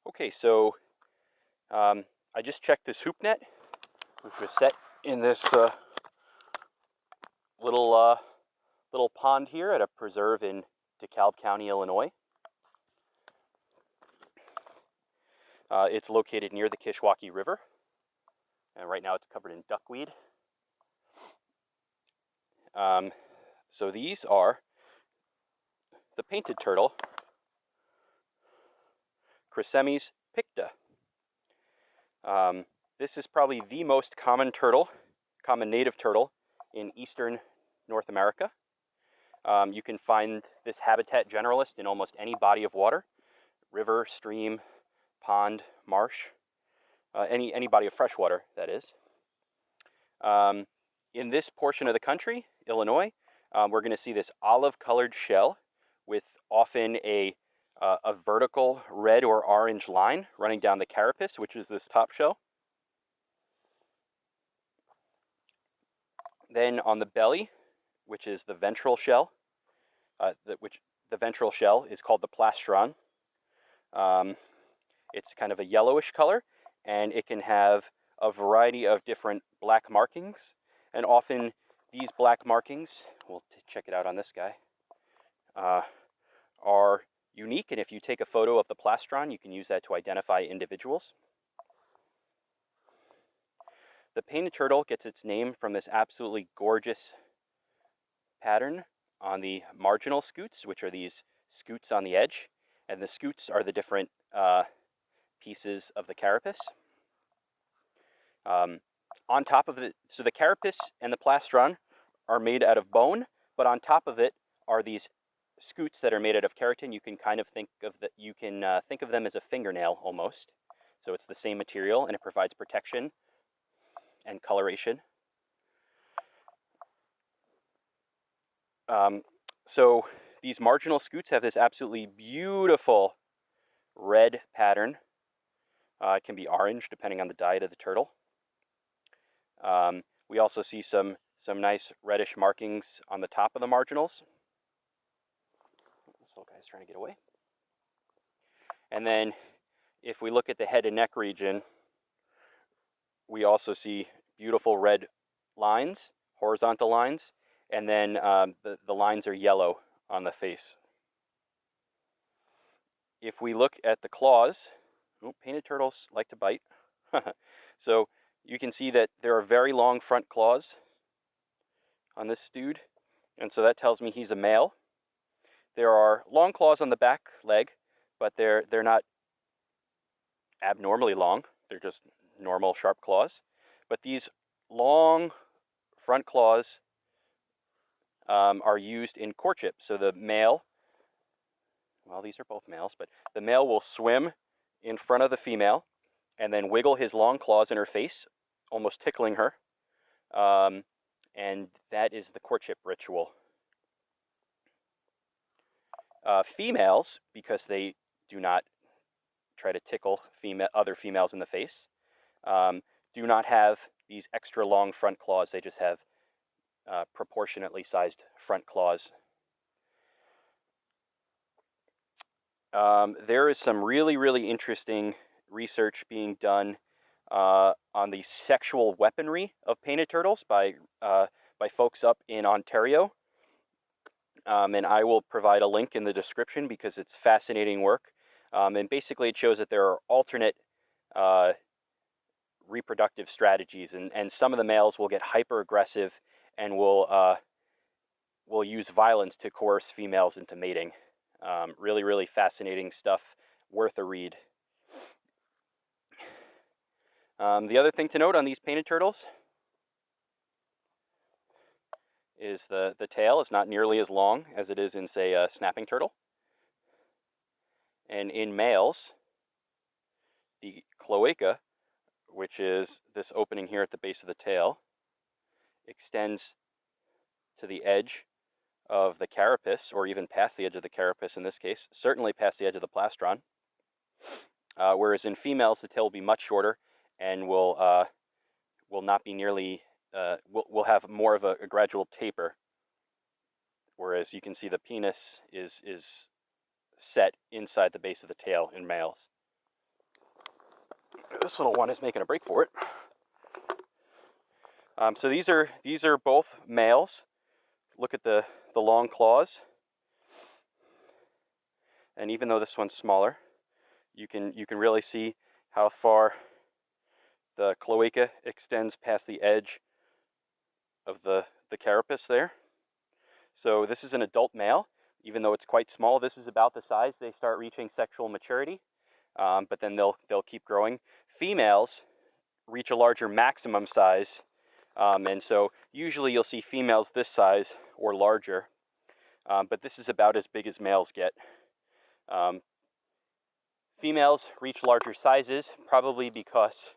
Okay, so I just checked this hoop net, which was set in this little little pond here at a preserve in DeKalb County, Illinois. It's located near the Kishwaukee River, and right now it's covered in duckweed. So these are the painted turtle, Chrysemys picta. This is probably the most common native turtle in eastern North America. You can find this habitat generalist in almost any body of water, river, stream, pond, marsh, any body of fresh water, that is. In this portion of the country, Illinois, we're going to see this olive-colored shell with often a vertical red or orange line running down the carapace, which is this top shell. Then on the belly, which is the ventral shell, the ventral shell is called the plastron. It's kind of a yellowish color, and it can have a variety of different black markings, and often these black markings, we'll check it out on this guy, are unique, and if you take a photo of the plastron, you can use that to identify individuals. The painted turtle gets its name from this absolutely gorgeous pattern on the marginal scutes, which are these scutes on the edge, and the scutes are the different pieces of the carapace. On top of it, so the carapace and the plastron are made out of bone, but on top of it are these scutes that are made out of keratin. You can kind of think of them as a fingernail almost. So it's the same material, and it provides protection and coloration. So these marginal scutes have this absolutely beautiful red pattern. It can be orange depending on the diet of the turtle. We also see some nice reddish markings on the top of the marginals. This little guy's trying to get away. And then if we look at the head and neck region, we also see beautiful red lines, horizontal lines, and then the lines are yellow on the face. If we look at the claws, painted turtles like to bite. So you can see that there are very long front claws on this dude, and so that tells me he's a male. There are long claws on the back leg, but they're not abnormally long. They're just normal sharp claws. But these long front claws are used in courtship. So the male, well, these are both males, but the male will swim in front of the female and then wiggle his long claws in her face, almost tickling her. And that is the courtship ritual. Females, because they do not try to tickle other females in the face, do not have these extra long front claws. They just have proportionately sized front claws. There is some really interesting research being done on the sexual weaponry of painted turtles by folks up in Ontario. And I will provide a link in the description because it's fascinating work. And basically it shows that there are alternate reproductive strategies, and some of the males will get hyper aggressive and will use violence to coerce females into mating. Really fascinating stuff, worth a read. The other thing to note on these painted turtles is the tail is not nearly as long as it is in, say, a snapping turtle. And in males, the cloaca, which is this opening here at the base of the tail, extends to the edge of the carapace, or even past the edge of the carapace in this case, certainly past the edge of the plastron. Whereas in females, the tail will be much shorter and will not be nearly, will have more of a gradual taper. Whereas you can see the penis is set inside the base of the tail in males. This little one is making a break for it. So these are both males. Look at the long claws. And even though this one's smaller, you can really see how far the cloaca extends past the edge of the carapace there. So this is an adult male. Even though it's quite small, this is about the size they start reaching sexual maturity, but then they'll keep growing. Females reach a larger maximum size, and so usually you'll see females this size or larger, but this is about as big as males get. Females reach larger sizes, probably because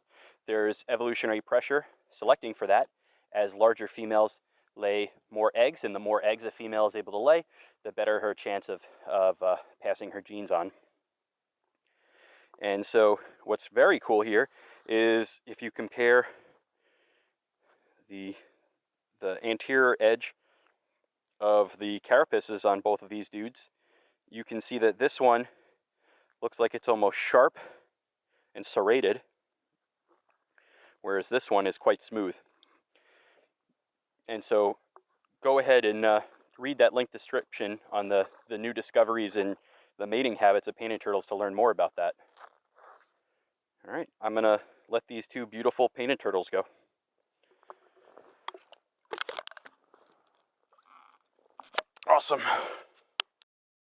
there's evolutionary pressure selecting for that, as larger females lay more eggs, and the more eggs a female is able to lay, the better her chance of passing her genes on. And so what's very cool here is if you compare the anterior edge of the carapaces on both of these dudes, you can see that this one looks like it's almost sharp and serrated, whereas this one is quite smooth. And so go ahead and read that link description on the new discoveries in the mating habits of painted turtles to learn more about that. All right, I'm going to let these two beautiful painted turtles go. Awesome.